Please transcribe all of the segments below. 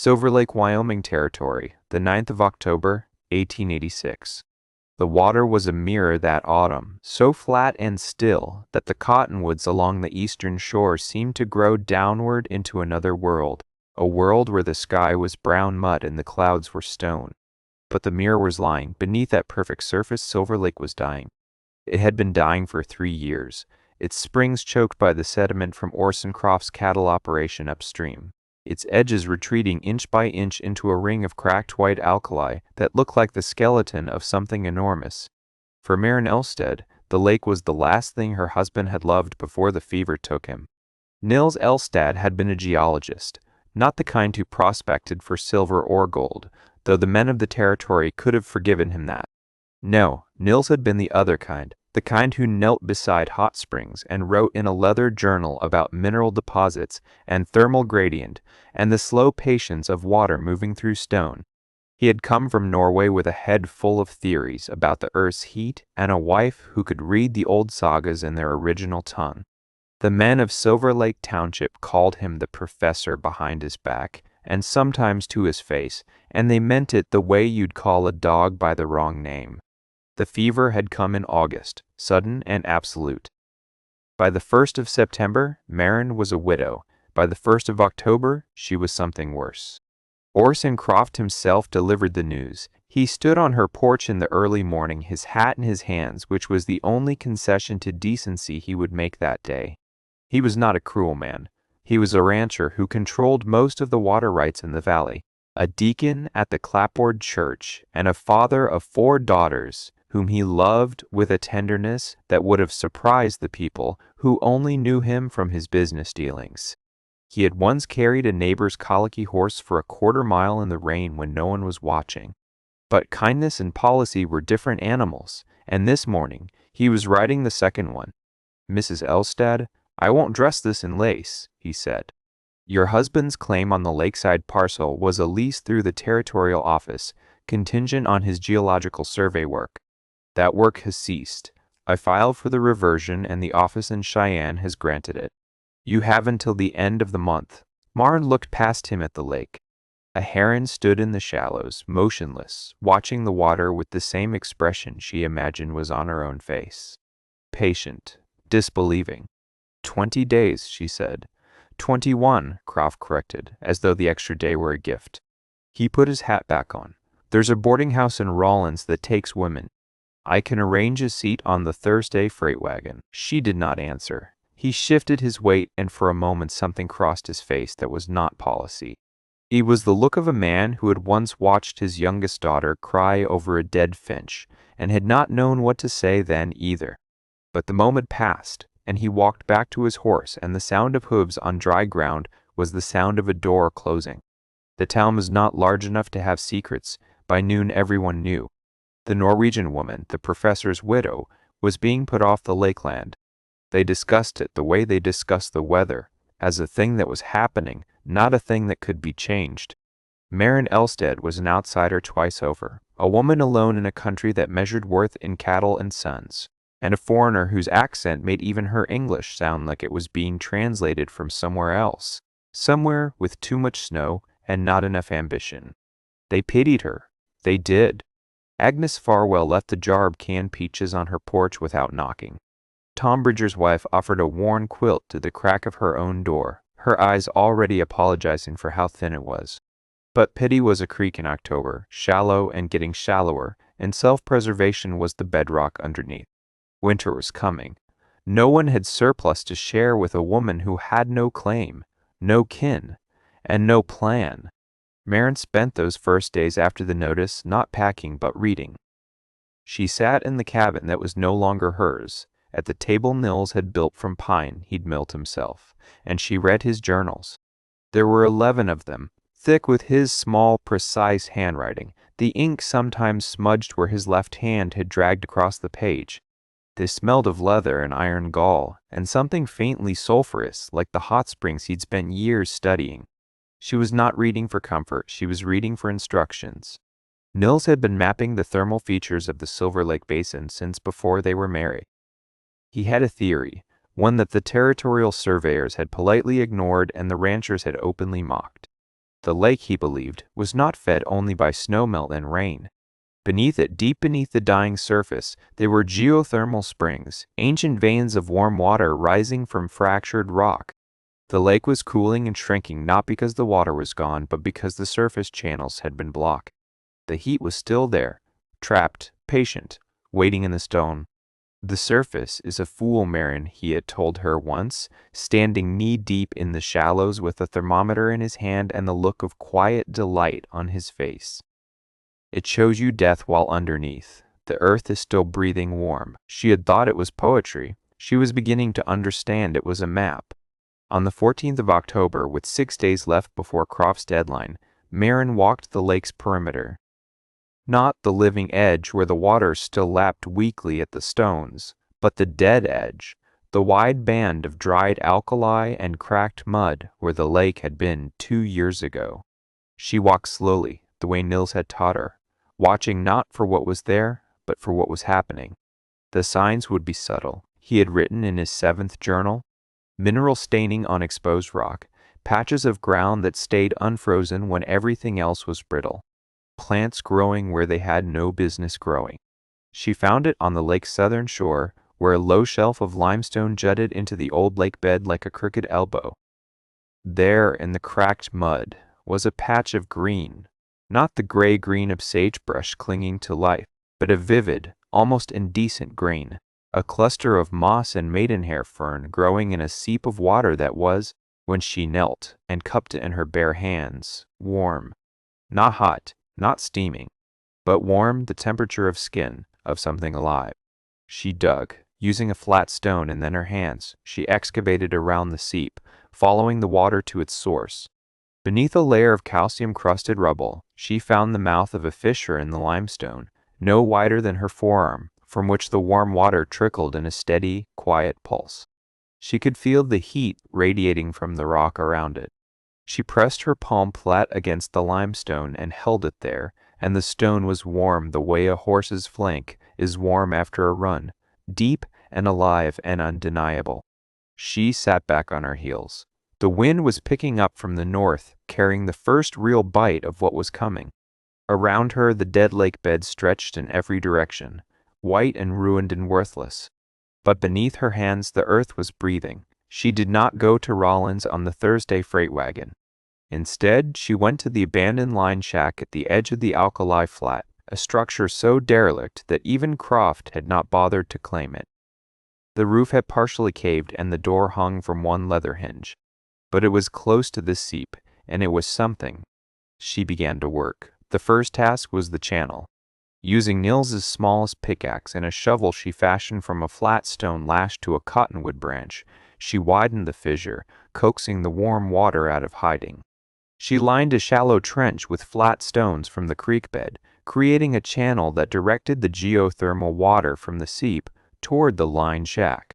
Silver Lake, Wyoming Territory, the 9th of October, 1886. The water was a mirror that autumn, so flat and still that the cottonwoods along the eastern shore seemed to grow downward into another world, a world where the sky was brown mud and the clouds were stone. But the mirror was lying. Beneath that perfect surface, Silver Lake was dying. It had been dying for 3 years, its springs choked by the sediment from Orson Croft's cattle operation upstream, its edges retreating inch by inch into a ring of cracked white alkali that looked like the skeleton of something enormous. For Maren Elstead, the lake was the last thing her husband had loved before the fever took him. Nils Elstad had been a geologist, not the kind who prospected for silver or gold, though the men of the territory could have forgiven him that. No, Nils had been the other kind, the kind who knelt beside hot springs and wrote in a leather journal about mineral deposits and thermal gradient and the slow patience of water moving through stone. He had come from Norway with a head full of theories about the earth's heat and a wife who could read the old sagas in their original tongue. The men of Silver Lake Township called him the professor behind his back and sometimes to his face, and they meant it the way you'd call a dog by the wrong name. The fever had come in August, sudden and absolute. By the 1st of September, Maren was a widow. By the 1st of October, she was something worse. Orson Croft himself delivered the news. He stood on her porch in the early morning, his hat in his hands, which was the only concession to decency he would make that day. He was not a cruel man. He was a rancher who controlled most of the water rights in the valley, a deacon at the clapboard church, and a father of 4 daughters, whom he loved with a tenderness that would have surprised the people who only knew him from his business dealings. He had once carried a neighbor's colicky horse for a quarter-mile in the rain when no one was watching. But kindness and policy were different animals, and this morning he was riding the second one. "Mrs. Elstad, I won't dress this in lace," he said. "Your husband's claim on the lakeside parcel was a lease through the territorial office, contingent on his geological survey work. That work has ceased. I filed for the reversion and the office in Cheyenne has granted it. You have until the end of the month." Maren looked past him at the lake. A heron stood in the shallows, motionless, watching the water with the same expression she imagined was on her own face. Patient, disbelieving. 20 days, she said. 21, Croft corrected, as though the extra day were a gift. He put his hat back on. "There's a boarding house in Rawlins that takes women. I can arrange a seat on the Thursday freight wagon." She did not answer. He shifted his weight, and for a moment something crossed his face that was not policy. It was the look of a man who had once watched his youngest daughter cry over a dead finch, and had not known what to say then either. But the moment passed, and he walked back to his horse, and the sound of hooves on dry ground was the sound of a door closing. The town was not large enough to have secrets. By noon everyone knew. The Norwegian woman, the professor's widow, was being put off the lakeland. They discussed it the way they discussed the weather, as a thing that was happening, not a thing that could be changed. Maren Elstead was an outsider twice over, a woman alone in a country that measured worth in cattle and sons, and a foreigner whose accent made even her English sound like it was being translated from somewhere else, somewhere with too much snow and not enough ambition. They pitied her. They did. Agnes Farwell left the jar of canned peaches on her porch without knocking. Tom Bridger's wife offered a worn quilt to the crack of her own door, her eyes already apologizing for how thin it was. But pity was a creek in October, shallow and getting shallower, and self-preservation was the bedrock underneath. Winter was coming. No one had surplus to share with a woman who had no claim, no kin, and no plan. Maren spent those first days after the notice not packing but reading. She sat in the cabin that was no longer hers, at the table Nils had built from pine he'd milled himself, and she read his journals. There were 11 of them, thick with his small, precise handwriting, the ink sometimes smudged where his left hand had dragged across the page. They smelled of leather and iron gall, and something faintly sulphurous, like the hot springs he'd spent years studying. She was not reading for comfort, she was reading for instructions. Nils had been mapping the thermal features of the Silver Lake Basin since before they were married. He had a theory, one that the territorial surveyors had politely ignored and the ranchers had openly mocked. The lake, he believed, was not fed only by snowmelt and rain. Beneath it, deep beneath the dying surface, there were geothermal springs, ancient veins of warm water rising from fractured rock. The lake was cooling and shrinking not because the water was gone, but because the surface channels had been blocked. The heat was still there, trapped, patient, waiting in the stone. The surface is a fool, Marin, he had told her once, standing knee-deep in the shallows with a thermometer in his hand and the look of quiet delight on his face. It shows you death while underneath. The earth is still breathing warm. She had thought it was poetry. She was beginning to understand it was a map. On the 14th of October, with 6 days left before Croft's deadline, Marin walked the lake's perimeter. Not the living edge where the water still lapped weakly at the stones, but the dead edge, the wide band of dried alkali and cracked mud where the lake had been 2 years ago. She walked slowly, the way Nils had taught her, watching not for what was there, but for what was happening. The signs would be subtle. He had written in his 7th journal, mineral staining on exposed rock, patches of ground that stayed unfrozen when everything else was brittle, plants growing where they had no business growing. She found it on the lake's southern shore, where a low shelf of limestone jutted into the old lake bed like a crooked elbow. There, in the cracked mud, was a patch of green, not the gray-green of sagebrush clinging to life, but a vivid, almost indecent green, a cluster of moss and maidenhair fern growing in a seep of water that was, when she knelt and cupped it in her bare hands, warm, not hot, not steaming, but warm, the temperature of skin, of something alive. She dug, using a flat stone, and then her hands, she excavated around the seep, following the water to its source. Beneath a layer of calcium-crusted rubble, she found the mouth of a fissure in the limestone, no wider than her forearm, from which the warm water trickled in a steady, quiet pulse. She could feel the heat radiating from the rock around it. She pressed her palm flat against the limestone and held it there, and the stone was warm the way a horse's flank is warm after a run, deep and alive and undeniable. She sat back on her heels. The wind was picking up from the north, carrying the first real bite of what was coming. Around her the dead lake bed stretched in every direction, white and ruined and worthless. But beneath her hands the earth was breathing. She did not go to Rollins on the Thursday freight wagon. Instead, she went to the abandoned line shack at the edge of the alkali flat, a structure so derelict that even Croft had not bothered to claim it. The roof had partially caved and the door hung from one leather hinge. But it was close to the seep, and it was something. She began to work. The first task was the channel. Using Nils's smallest pickaxe and a shovel she fashioned from a flat stone lashed to a cottonwood branch, she widened the fissure, coaxing the warm water out of hiding. She lined a shallow trench with flat stones from the creek bed, creating a channel that directed the geothermal water from the seep toward the line shack.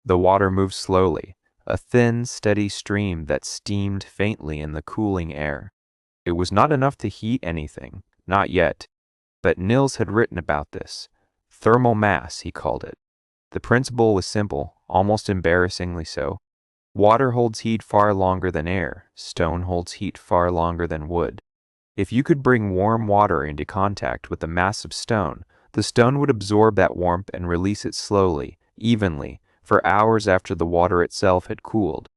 The water moved slowly, a thin, steady stream that steamed faintly in the cooling air. It was not enough to heat anything, not yet. But Nils had written about this. Thermal mass, he called it. The principle was simple, almost embarrassingly so. Water holds heat far longer than air. Stone holds heat far longer than wood. If you could bring warm water into contact with a mass of stone, the stone would absorb that warmth and release it slowly, evenly, for hours after the water itself had cooled.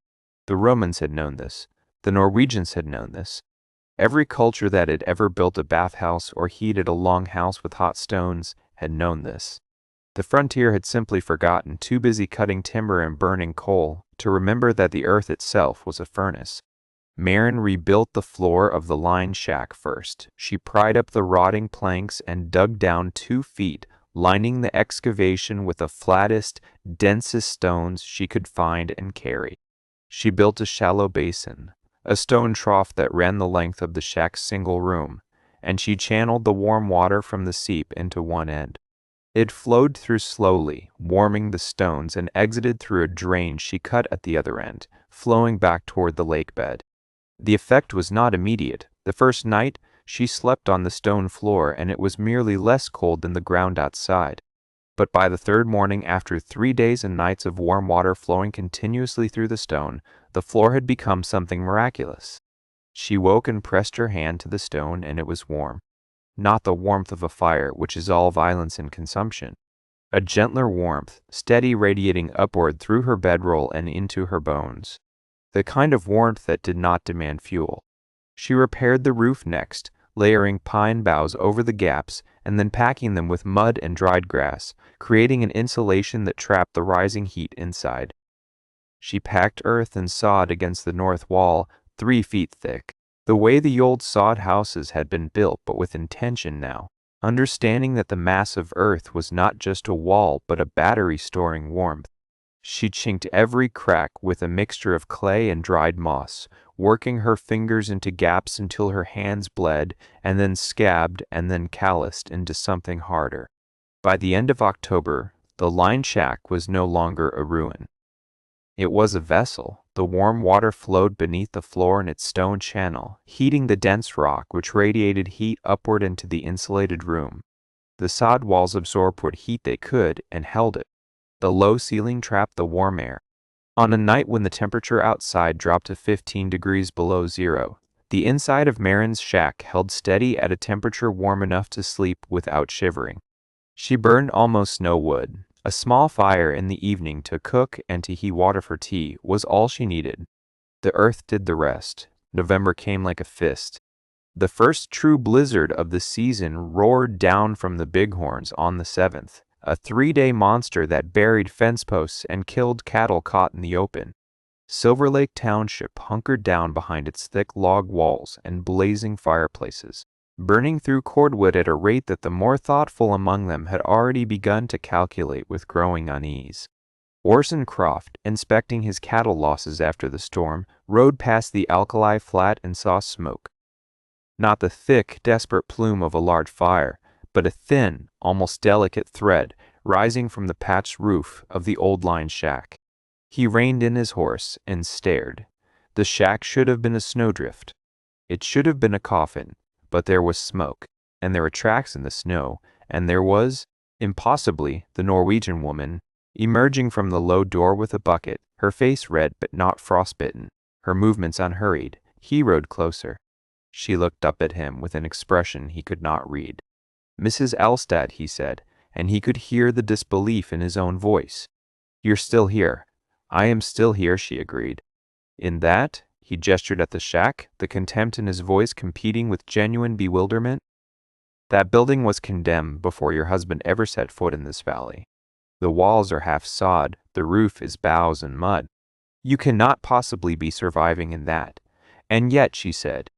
The Romans had known this. The Norwegians had known this. Every culture that had ever built a bathhouse or heated a long house with hot stones had known this. The frontier had simply forgotten, too busy cutting timber and burning coal, to remember that the earth itself was a furnace. Marin rebuilt the floor of the line shack first. She pried up the rotting planks and dug down 2 feet, lining the excavation with the flattest, densest stones she could find and carry. She built a shallow basin, a stone trough that ran the length of the shack's single room, and she channeled the warm water from the seep into one end. It flowed through slowly, warming the stones, and exited through a drain she cut at the other end, flowing back toward the lake bed. The effect was not immediate. The first night, she slept on the stone floor, and it was merely less cold than the ground outside. But by the 3rd morning, after 3 days and nights of warm water flowing continuously through the stone, the floor had become something miraculous. She woke and pressed her hand to the stone, and it was warm. Not the warmth of a fire, which is all violence and consumption. A gentler warmth, steady, radiating upward through her bedroll and into her bones. The kind of warmth that did not demand fuel. She repaired the roof next, layering pine boughs over the gaps and then packing them with mud and dried grass, creating an insulation that trapped the rising heat inside. She packed earth and sod against the north wall, 3 feet thick, the way the old sod houses had been built, but with intention now, understanding that the mass of earth was not just a wall but a battery storing warmth. She chinked every crack with a mixture of clay and dried moss, working her fingers into gaps until her hands bled, and then scabbed and then calloused into something harder. By the end of October, the line shack was no longer a ruin. It was a vessel. The warm water flowed beneath the floor in its stone channel, heating the dense rock which radiated heat upward into the insulated room. The sod walls absorbed what heat they could and held it. The low ceiling trapped the warm air. On a night when the temperature outside dropped to 15 degrees below zero, the inside of Marin's shack held steady at a temperature warm enough to sleep without shivering. She burned almost no wood. A small fire in the evening to cook and to heat water for tea was all she needed. The earth did the rest. November came like a fist. The first true blizzard of the season roared down from the Bighorns on the 7th, a 3-day monster that buried fence posts and killed cattle caught in the open. Silver Lake Township hunkered down behind its thick log walls and blazing fireplaces, burning through cordwood at a rate that the more thoughtful among them had already begun to calculate with growing unease. Orson Croft, inspecting his cattle losses after the storm, rode past the alkali flat and saw smoke. Not the thick, desperate plume of a large fire, but a thin, almost delicate thread rising from the patched roof of the old line shack. He reined in his horse and stared. The shack should have been a snowdrift. It should have been a coffin, but there was smoke, and there were tracks in the snow, and there was, impossibly, the Norwegian woman, emerging from the low door with a bucket, her face red but not frostbitten, her movements unhurried. He rode closer. She looked up at him with an expression he could not read. "Mrs. Elstad," he said, and he could hear the disbelief in his own voice. "You're still here." "I am still here," she agreed. "In that?" He gestured at the shack, the contempt in his voice competing with genuine bewilderment. "That building was condemned before your husband ever set foot in this valley. The walls are half sod, the roof is boughs and mud. You cannot possibly be surviving in that." "And yet," she said.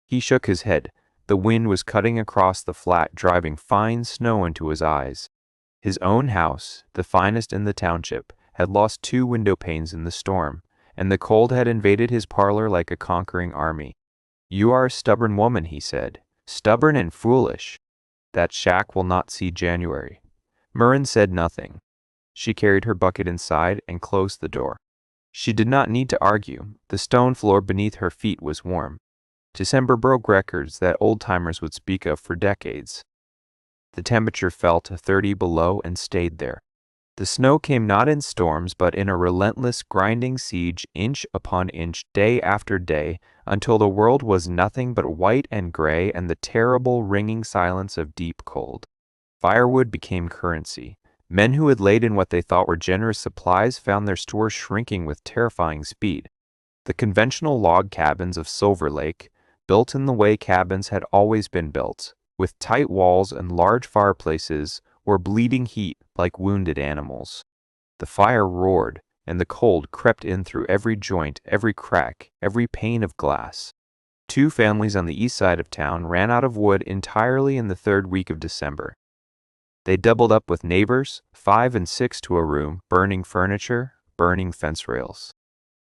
He shook his head. The wind was cutting across the flat, driving fine snow into his eyes. His own house, the finest in the township, had lost 2 window panes in the storm, and the cold had invaded his parlor like a conquering army. "You are a stubborn woman," he said. "Stubborn and foolish. That shack will not see January." Marin said nothing. She carried her bucket inside and closed the door. She did not need to argue. The stone floor beneath her feet was warm. December broke records that old-timers would speak of for decades. The temperature fell to 30 below and stayed there. The snow came not in storms but in a relentless grinding siege, inch upon inch, day after day, until the world was nothing but white and gray and the terrible ringing silence of deep cold. Firewood became currency. Men who had laid in what they thought were generous supplies found their stores shrinking with terrifying speed. The conventional log cabins of Silver Lake, built in the way cabins had always been built, with tight walls and large fireplaces, were bleeding heat like wounded animals. The fire roared, and the cold crept in through every joint, every crack, every pane of glass. 2 families on the east side of town ran out of wood entirely in the 3rd week of December. They doubled up with neighbors, 5 and 6 to a room, burning furniture, burning fence rails.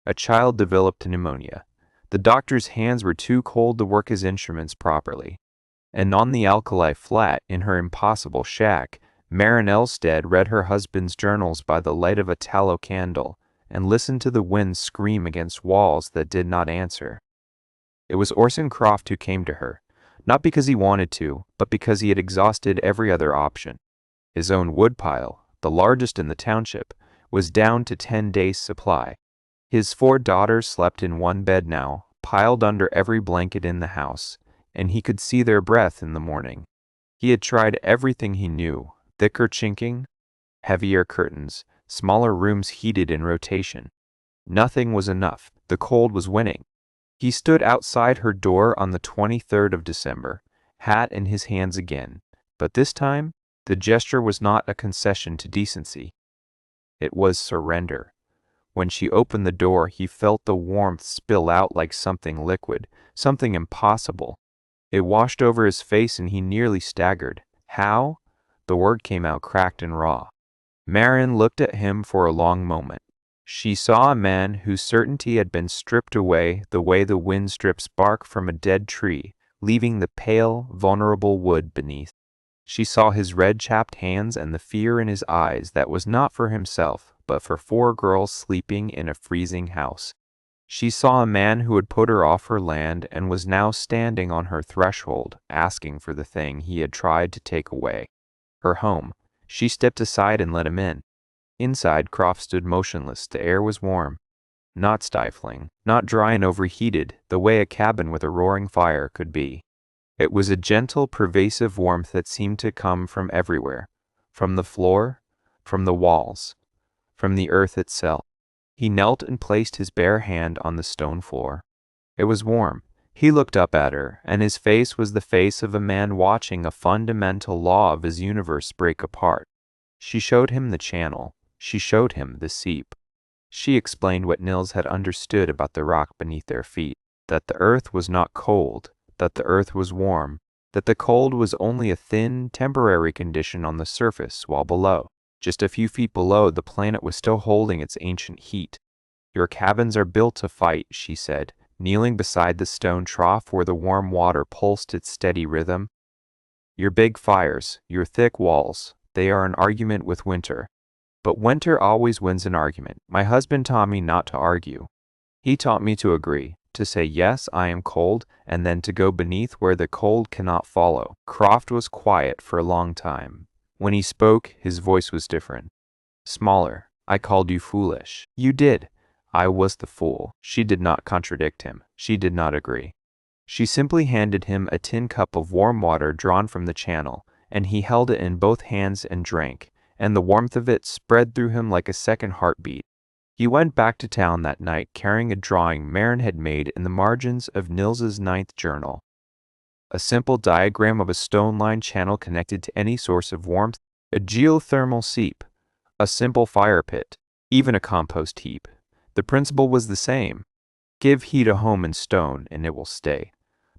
A child developed pneumonia. The doctor's hands were too cold to work his instruments properly. And on the alkali flat, in her impossible shack, Marin Elstad read her husband's journals by the light of a tallow candle and listened to the wind scream against walls that did not answer. It was Orson Croft who came to her, not because he wanted to, but because he had exhausted every other option. His own woodpile, the largest in the township, was down to 10 days' supply. His 4 daughters slept in one bed now, piled under every blanket in the house, and he could see their breath in the morning. He had tried everything he knew: thicker chinking, heavier curtains, smaller rooms heated in rotation. Nothing was enough. The cold was winning. He stood outside her door on the 23rd of December, hat in his hands again, but this time the gesture was not a concession to decency. It was surrender. When she opened the door, he felt the warmth spill out like something liquid, something impossible. It washed over his face and he nearly staggered. How? The word came out cracked and raw. Marion looked at him for a long moment. She saw a man whose certainty had been stripped away the way the wind strips bark from a dead tree, leaving the pale, vulnerable wood beneath. She saw his red-chapped hands and the fear in his eyes that was not for himself, but for 4 girls sleeping in a freezing house. She saw a man who had put her off her land and was now standing on her threshold, asking for the thing he had tried to take away. Her home. She stepped aside and let him in. Inside, Croft stood motionless. The air was warm, not stifling, not dry and overheated, the way a cabin with a roaring fire could be. It was a gentle, pervasive warmth that seemed to come from everywhere, from the floor, from the walls, from the earth itself. He knelt and placed his bare hand on the stone floor. It was warm. He looked up at her, and his face was the face of a man watching a fundamental law of his universe break apart. She showed him the channel. She showed him the seep. She explained what Nils had understood about the rock beneath their feet, that the earth was not cold, that the earth was warm, that the cold was only a thin, temporary condition on the surface, while below, just a few feet below, the planet was still holding its ancient heat. Your cabins are built to fight, she said, kneeling beside the stone trough where the warm water pulsed its steady rhythm. Your big fires, your thick walls, they are an argument with winter. But winter always wins an argument. My husband taught me not to argue. He taught me to agree, to say, yes, I am cold, and then to go beneath where the cold cannot follow. Croft was quiet for a long time. When he spoke, his voice was different. Smaller. I called you foolish. You did. I was the fool. She did not contradict him. She did not agree. She simply handed him a tin cup of warm water drawn from the channel, and he held it in both hands and drank, and the warmth of it spread through him like a second heartbeat. He went back to town that night carrying a drawing Marion had made in the margins of Nils's 9th journal. A simple diagram of a stone-lined channel connected to any source of warmth, a geothermal seep, a simple fire pit, even a compost heap. The principle was the same. Give heat a home in stone and it will stay.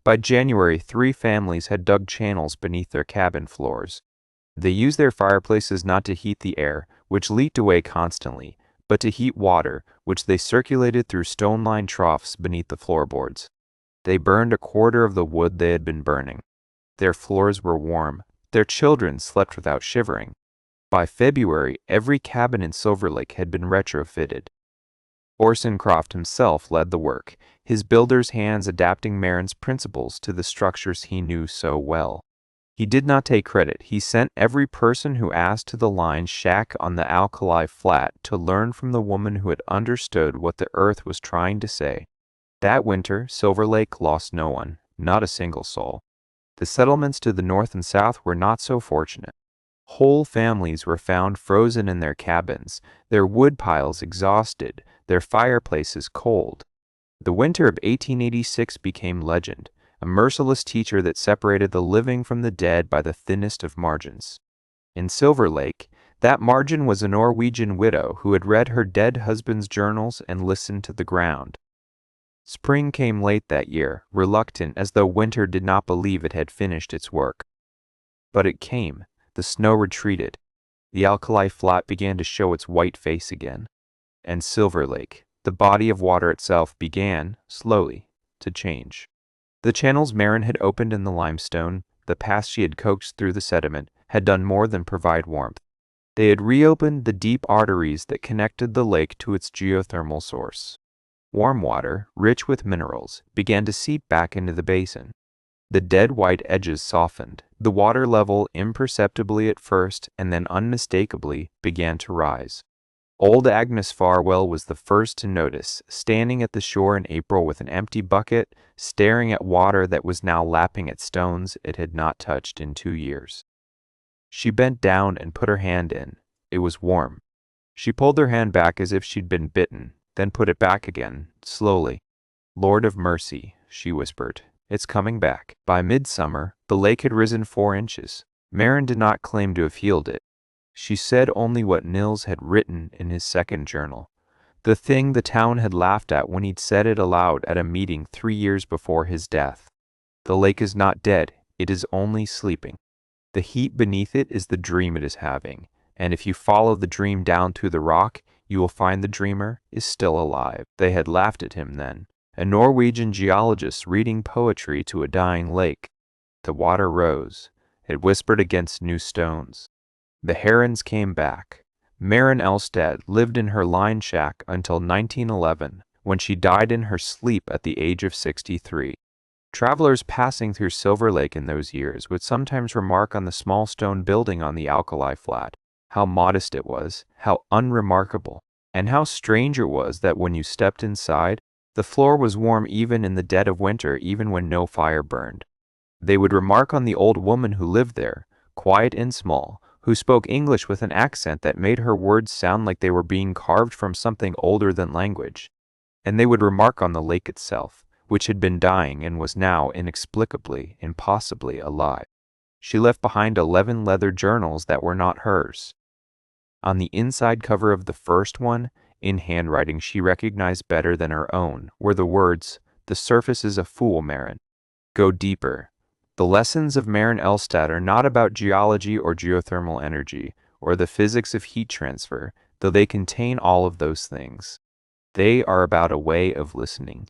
By January, 3 families had dug channels beneath their cabin floors. They used their fireplaces not to heat the air, which leaked away constantly, but to heat water, which they circulated through stone-lined troughs beneath the floorboards. They burned a quarter of the wood they had been burning. Their floors were warm. Their children slept without shivering. By February, every cabin in Silver Lake had been retrofitted. Orson Croft himself led the work, his builder's hands adapting Marion's principles to the structures he knew so well. He did not take credit. He sent every person who asked to the line shack on the alkali flat to learn from the woman who had understood what the earth was trying to say. That winter, Silver Lake lost no one, not a single soul. The settlements to the north and south were not so fortunate. Whole families were found frozen in their cabins, their wood piles exhausted, their fireplaces cold. The winter of 1886 became legend, a merciless teacher that separated the living from the dead by the thinnest of margins. In Silver Lake, that margin was a Norwegian widow who had read her dead husband's journals and listened to the ground. Spring came late that year, reluctant as though winter did not believe it had finished its work. But it came. The snow retreated. The alkali flat began to show its white face again. And Silver Lake, the body of water itself, began, slowly, to change. The channels Marion had opened in the limestone, the paths she had coaxed through the sediment, had done more than provide warmth. They had reopened the deep arteries that connected the lake to its geothermal source. Warm water, rich with minerals, began to seep back into the basin. The dead white edges softened. The water level, imperceptibly at first and then unmistakably, began to rise. Old Agnes Farwell was the first to notice, standing at the shore in April with an empty bucket, staring at water that was now lapping at stones it had not touched in 2 years. She bent down and put her hand in. It was warm. She pulled her hand back as if she'd been bitten, then put it back again, slowly. "Lord of mercy," she whispered. "It's coming back." By midsummer, the lake had risen 4 inches. Marin did not claim to have healed it. She said only what Nils had written in his second journal. The thing the town had laughed at when he'd said it aloud at a meeting 3 years before his death. The lake is not dead, it is only sleeping. The heat beneath it is the dream it is having, and if you follow the dream down to the rock, you will find the dreamer is still alive. They had laughed at him then. A Norwegian geologist reading poetry to a dying lake. The water rose. It whispered against new stones. The herons came back. Marin Elstad lived in her line shack until 1911, when she died in her sleep at the age of 63. Travelers passing through Silver Lake in those years would sometimes remark on the small stone building on the alkali flat, how modest it was, how unremarkable, and how strange it was that when you stepped inside, the floor was warm even in the dead of winter, even when no fire burned. They would remark on the old woman who lived there, quiet and small, who spoke English with an accent that made her words sound like they were being carved from something older than language. And they would remark on the lake itself, which had been dying and was now inexplicably, impossibly alive. She left behind 11 leather journals that were not hers. On the inside cover of the first one, in handwriting she recognized better than her own, were the words, "The surface is a fool, Marin. Go deeper." The lessons of Marin Elstad are not about geology or geothermal energy, or the physics of heat transfer, though they contain all of those things. They are about a way of listening.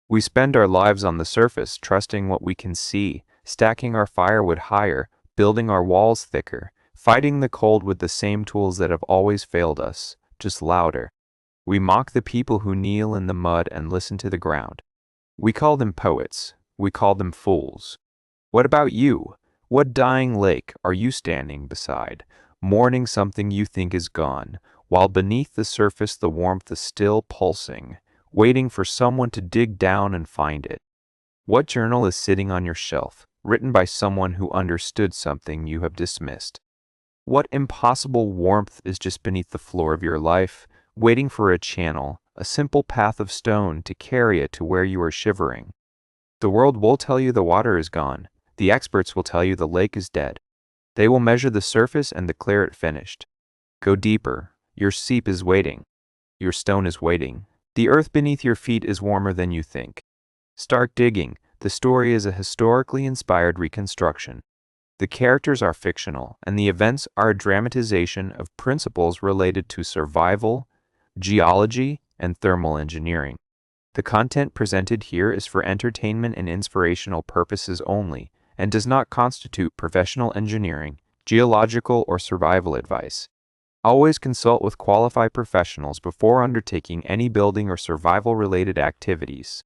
We spend our lives on the surface, trusting what we can see, stacking our firewood higher, building our walls thicker, fighting the cold with the same tools that have always failed us, just louder. We mock the people who kneel in the mud and listen to the ground. We call them poets. We call them fools. What about you? What dying lake are you standing beside, mourning something you think is gone, while beneath the surface the warmth is still pulsing, waiting for someone to dig down and find it? What journal is sitting on your shelf, written by someone who understood something you have dismissed? What impossible warmth is just beneath the floor of your life, waiting for a channel, a simple path of stone to carry it to where you are shivering? The world will tell you the water is gone. The experts will tell you the lake is dead. They will measure the surface and declare it finished. Go deeper. Your seep is waiting. Your stone is waiting. The earth beneath your feet is warmer than you think. Start digging. The story is a historically inspired reconstruction. The characters are fictional, and the events are a dramatization of principles related to survival, geology, and thermal engineering. The content presented here is for entertainment and inspirational purposes only, and does not constitute professional engineering, geological, or survival advice. Always consult with qualified professionals before undertaking any building or survival-related activities.